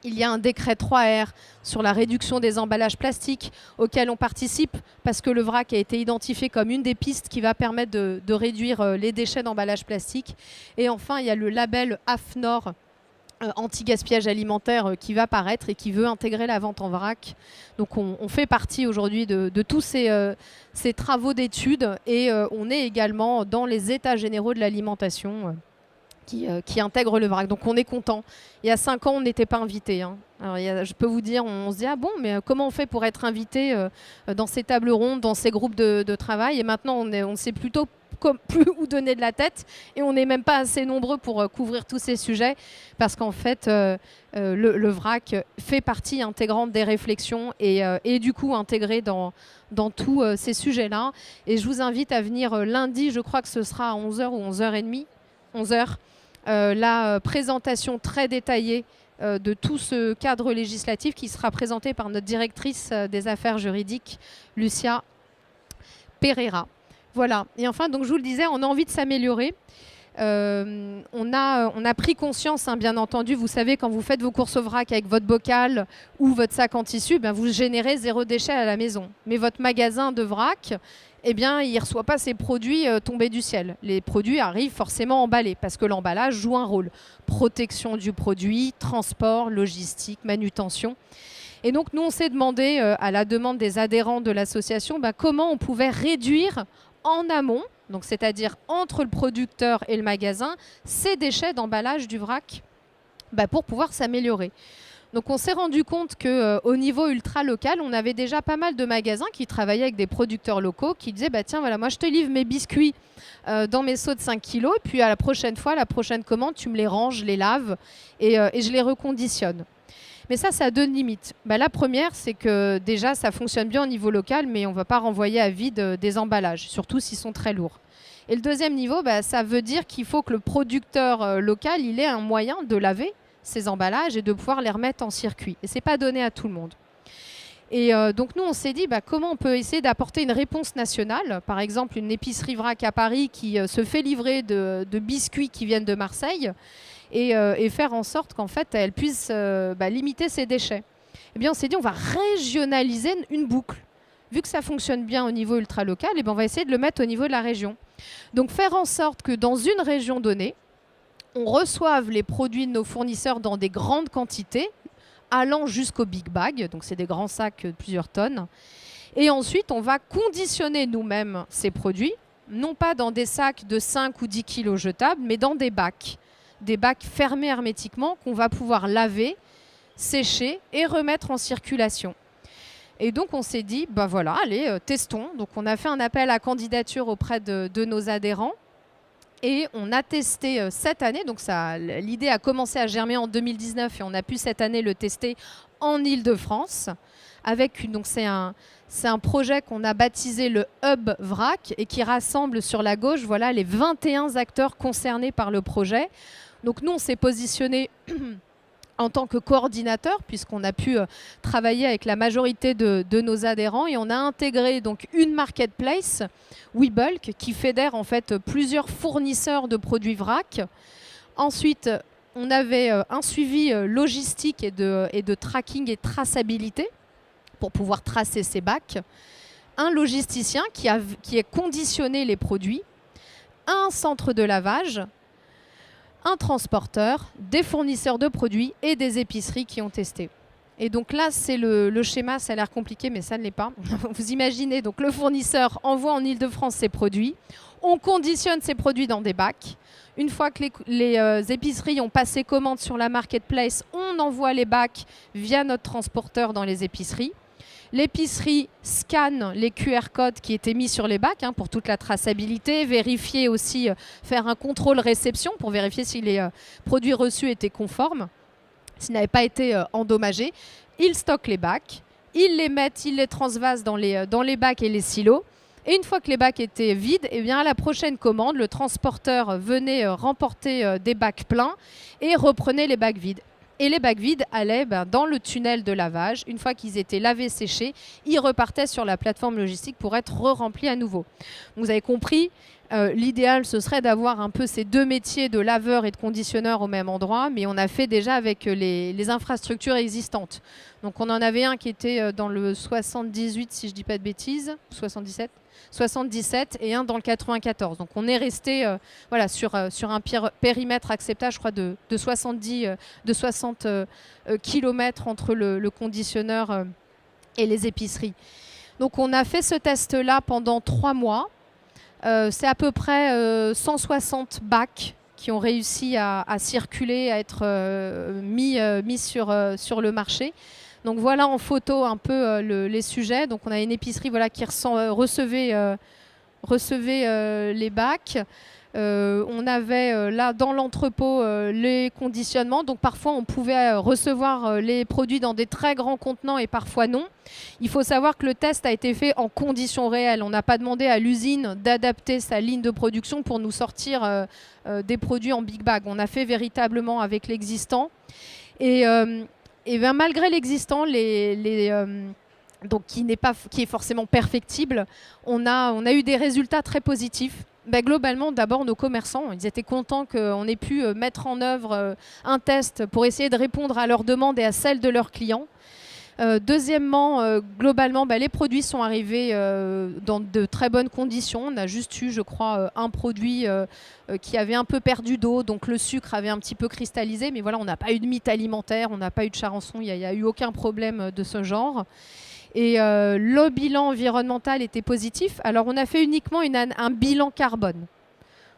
Il y a un décret 3R sur la réduction des emballages plastiques auquel on participe parce que le vrac a été identifié comme une des pistes qui va permettre de réduire les déchets d'emballage plastique. Et enfin, il y a le label AFNOR anti-gaspillage alimentaire qui va paraître et qui veut intégrer la vente en vrac. Donc on fait partie aujourd'hui de tous ces travaux d'études et on est également dans les états généraux de l'alimentation qui intègrent le vrac. Donc on est content. Il y a 5 ans, on n'était pas invité. Hein. Alors, je peux vous dire, on se dit, ah bon, mais comment on fait pour être invité dans ces tables rondes, dans ces groupes de travail? Et maintenant, on sait plutôt plus où donner de la tête et on n'est même pas assez nombreux pour couvrir tous ces sujets parce qu'en fait le vrac fait partie intégrante des réflexions et du coup intégré dans tous ces sujets-là. Et je vous invite à venir lundi, je crois que ce sera à 11 h ou 11 h 30, 11 h, la présentation très détaillée de tout ce cadre législatif qui sera présenté par notre directrice des affaires juridiques, Lucia Pereira. Voilà. Et enfin, donc je vous le disais, on a envie de s'améliorer. On a pris conscience, hein, bien entendu, vous savez, quand vous faites vos courses au vrac avec votre bocal ou votre sac en tissu, ben, vous générez 0 déchet à la maison. Mais votre magasin de vrac, eh bien, il ne reçoit pas ces produits tombés du ciel. Les produits arrivent forcément emballés parce que l'emballage joue un rôle. Protection du produit, transport, logistique, manutention. Et donc, nous, on s'est demandé, à la demande des adhérents de l'association, ben, comment on pouvait réduire en amont, donc c'est-à-dire entre le producteur et le magasin, ces déchets d'emballage du vrac pour pouvoir s'améliorer. Donc on s'est rendu compte qu'au niveau ultra local, on avait déjà pas mal de magasins qui travaillaient avec des producteurs locaux qui disaient tiens, voilà, moi je te livre mes biscuits dans mes seaux de 5 kilos et puis à la prochaine fois, la prochaine commande, tu me les ranges, je les lave et je les reconditionne. Mais ça a 2 limites. La première, c'est que déjà, ça fonctionne bien au niveau local, mais on ne va pas renvoyer à vide des emballages, surtout s'ils sont très lourds. Et le deuxième niveau, ça veut dire qu'il faut que le producteur local il ait un moyen de laver ces emballages et de pouvoir les remettre en circuit. Et ce n'est pas donné à tout le monde. Et donc nous, on s'est dit comment on peut essayer d'apporter une réponse nationale. Par exemple, une épicerie vrac à Paris qui se fait livrer de biscuits qui viennent de Marseille. Et faire en sorte qu'en fait, elle puisse limiter ses déchets. Eh bien, on s'est dit, on va régionaliser une boucle. Vu que ça fonctionne bien au niveau ultra-local, on va essayer de le mettre au niveau de la région. Donc, faire en sorte que dans une région donnée, on reçoive les produits de nos fournisseurs dans des grandes quantités, allant jusqu'au big bag, donc c'est des grands sacs de plusieurs tonnes. Et ensuite, on va conditionner nous-mêmes ces produits, non pas dans des sacs de 5 ou 10 kilos jetables, mais dans des bacs fermés hermétiquement qu'on va pouvoir laver, sécher et remettre en circulation. Et donc on s'est dit, voilà, allez, testons. Donc on a fait un appel à candidature auprès de nos adhérents et on a testé cette année. Donc l'idée a commencé à germer en 2019 et on a pu cette année le tester en Île-de-France. Donc c'est un projet qu'on a baptisé le Hub Vrac et qui rassemble sur la gauche les 21 acteurs concernés par le projet. Donc nous, on s'est positionné en tant que coordinateur puisqu'on a pu travailler avec la majorité de nos adhérents et on a intégré donc une marketplace, WeBulk, qui fédère en fait plusieurs fournisseurs de produits vrac. Ensuite, on avait un suivi logistique et de tracking et traçabilité pour pouvoir tracer ces bacs, un logisticien qui a conditionné les produits, un centre de lavage, un transporteur, des fournisseurs de produits et des épiceries qui ont testé. Et donc là, c'est le schéma, ça a l'air compliqué, mais ça ne l'est pas. Vous imaginez, donc le fournisseur envoie en Île-de-France ses produits, on conditionne ces produits dans des bacs. Une fois que les épiceries ont passé commande sur la marketplace, on envoie les bacs via notre transporteur dans les épiceries. L'épicerie scanne les QR codes qui étaient mis sur les bacs pour toute la traçabilité, vérifier aussi, faire un contrôle réception pour vérifier si les produits reçus étaient conformes, s'ils n'avaient pas été endommagés. Ils stockent les bacs, ils les mettent, ils les transvasent dans les bacs et les silos. Et une fois que les bacs étaient vides, eh bien, à la prochaine commande, le transporteur venait remporter des bacs pleins et reprenait les bacs vides. Et les bacs vides allaient dans le tunnel de lavage. Une fois qu'ils étaient lavés, séchés, ils repartaient sur la plateforme logistique pour être re-remplis à nouveau. Donc, vous avez compris, L'idéal, ce serait d'avoir un peu ces deux métiers de laveur et de conditionneur au même endroit, mais on a fait déjà avec les infrastructures existantes. Donc on en avait un qui était dans le 78, si je ne dis pas de bêtises, 77, et un dans le 94. Donc on est resté voilà, sur un périmètre acceptable, je crois, de 60 km entre le conditionneur et les épiceries. Donc on a fait ce test-là pendant 3 mois. C'est à peu près 160 bacs qui ont réussi à circuler, à être mis sur le marché. Donc voilà en photo un peu les sujets. Donc on a une épicerie voilà, qui recevait les bacs. On avait là dans l'entrepôt les conditionnements. Donc parfois on pouvait recevoir les produits dans des très grands contenants et parfois non. Il faut savoir que le test a été fait en conditions réelles. On n'a pas demandé à l'usine d'adapter sa ligne de production pour nous sortir des produits en big bag. On a fait véritablement avec l'existant. Et bien, malgré l'existant, donc qui est forcément perfectible, on a eu des résultats très positifs. Ben, globalement, d'abord, nos commerçants, ils étaient contents qu'on ait pu mettre en œuvre un test pour essayer de répondre à leurs demandes et à celles de leurs clients. Deuxièmement, globalement, les produits sont arrivés dans de très bonnes conditions. On a juste eu, je crois, un produit qui avait un peu perdu d'eau, donc le sucre avait un petit peu cristallisé. Mais voilà, on n'a pas eu de mythe alimentaire, on n'a pas eu de charançon, il n'y a eu aucun problème de ce genre. Et le bilan environnemental était positif. Alors, on a fait uniquement un bilan carbone.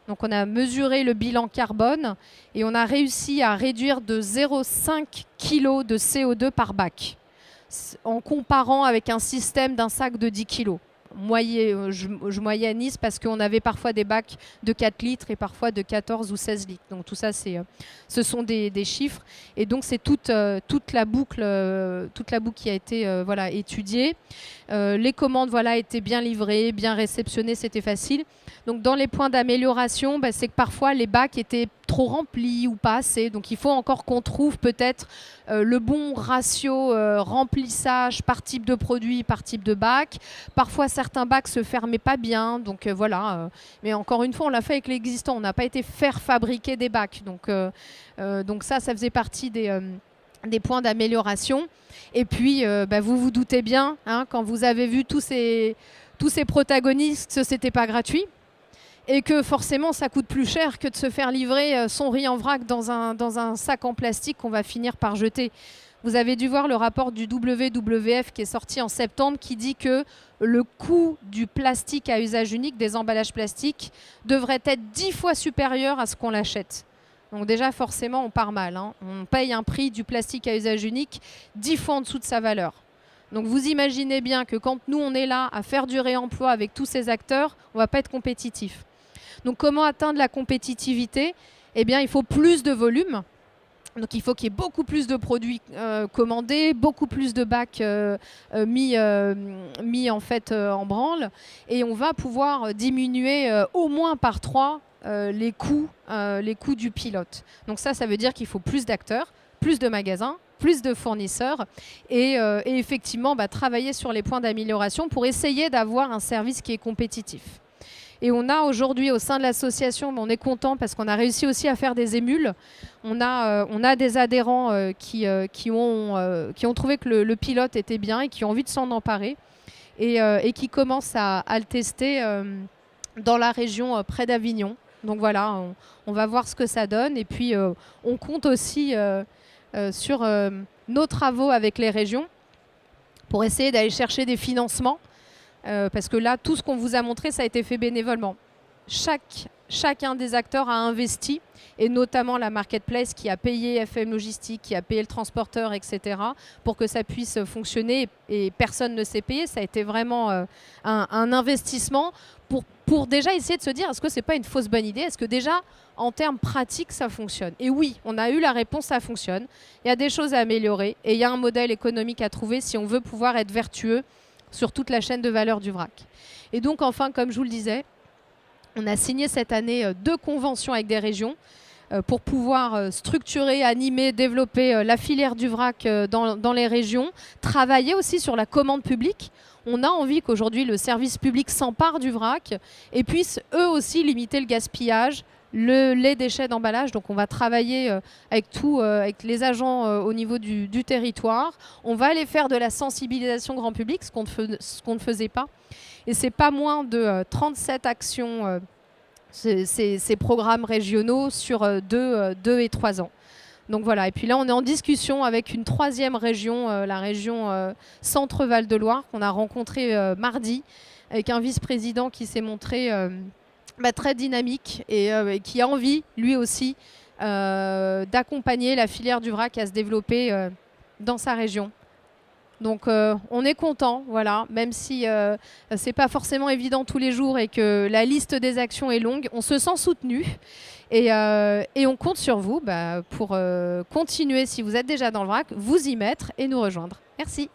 Donc, on a mesuré le bilan carbone et on a réussi à réduire de 0,5 kg de CO2 par bac, en comparant avec un système d'un sac de 10 kg. Je moyennise parce qu'on avait parfois des bacs de 4 litres et parfois de 14 ou 16 litres. Donc tout ça, ce sont des chiffres. Et donc c'est toute la boucle qui a été voilà, étudiée. Les commandes voilà, étaient bien livrées, bien réceptionnées, c'était facile. Donc dans les points d'amélioration, c'est que parfois les bacs étaient trop remplis ou pas assez. Donc il faut encore qu'on trouve peut-être le bon ratio remplissage par type de produit, par type de bac. Parfois certains bacs se fermaient pas bien. Donc voilà. Mais encore une fois, on l'a fait avec l'existant. On n'a pas été faire fabriquer des bacs. Donc ça faisait partie des points d'amélioration. Et puis, vous vous doutez bien, hein, quand vous avez vu tous ces protagonistes, c'était pas gratuit. Et que forcément, ça coûte plus cher que de se faire livrer son riz en vrac dans un sac en plastique qu'on va finir par jeter. Vous avez dû voir le rapport du WWF qui est sorti en septembre qui dit que le coût du plastique à usage unique, des emballages plastiques, devrait être 10 fois supérieur à ce qu'on l'achète. Donc déjà, forcément, on part mal, hein. On paye un prix du plastique à usage unique 10 fois en dessous de sa valeur. Donc vous imaginez bien que quand nous, on est là à faire du réemploi avec tous ces acteurs, on ne va pas être compétitif. Donc comment atteindre la compétitivité ? Eh bien, il faut plus de volume. Donc il faut qu'il y ait beaucoup plus de produits commandés, beaucoup plus de bacs mis en fait en branle. Et on va pouvoir diminuer au moins par 3 les coûts du pilote. Donc ça veut dire qu'il faut plus d'acteurs, plus de magasins, plus de fournisseurs et effectivement travailler sur les points d'amélioration pour essayer d'avoir un service qui est compétitif. Et on a aujourd'hui au sein de l'association, on est content parce qu'on a réussi aussi à faire des émules. On a des adhérents qui ont trouvé que le pilote était bien et qui ont envie de s'en emparer et qui commencent à le tester dans la région près d'Avignon. Donc voilà, on va voir ce que ça donne. Et puis on compte aussi sur nos travaux avec les régions pour essayer d'aller chercher des financements. Parce que là, tout ce qu'on vous a montré, ça a été fait bénévolement. Chacun des acteurs a investi, et notamment la marketplace qui a payé FM Logistique, qui a payé le transporteur, etc., pour que ça puisse fonctionner, et personne ne s'est payé. Ça a été vraiment un investissement pour déjà essayer de se dire, est-ce que ce n'est pas une fausse bonne idée ? Est-ce que déjà, en termes pratiques, ça fonctionne ? Et oui, on a eu la réponse, ça fonctionne. Il y a des choses à améliorer, et il y a un modèle économique à trouver si on veut pouvoir être vertueux sur toute la chaîne de valeur du vrac. Et donc, enfin, comme je vous le disais, on a signé cette année 2 conventions avec des régions. pour pouvoir structurer, animer, développer la filière du vrac dans les régions, travailler aussi sur la commande publique. On a envie qu'aujourd'hui le service public s'empare du vrac et puisse eux aussi limiter le gaspillage, les déchets d'emballage. Donc on va travailler avec les agents au niveau du territoire. On va aller faire de la sensibilisation grand public, ce qu'on ne faisait pas. Et c'est pas moins de 37 actions, ces programmes régionaux sur 2 et 3 ans. Donc voilà, et puis là on est en discussion avec une 3e région, la région Centre-Val de Loire, qu'on a rencontré mardi, avec un vice-président qui s'est montré très dynamique et qui a envie, lui aussi, d'accompagner la filière du vrac à se développer dans sa région. Donc on est content, voilà, même si c'est pas forcément évident tous les jours et que la liste des actions est longue, on se sent soutenu et on compte sur vous pour continuer, si vous êtes déjà dans le vrac, vous y mettre et nous rejoindre. Merci.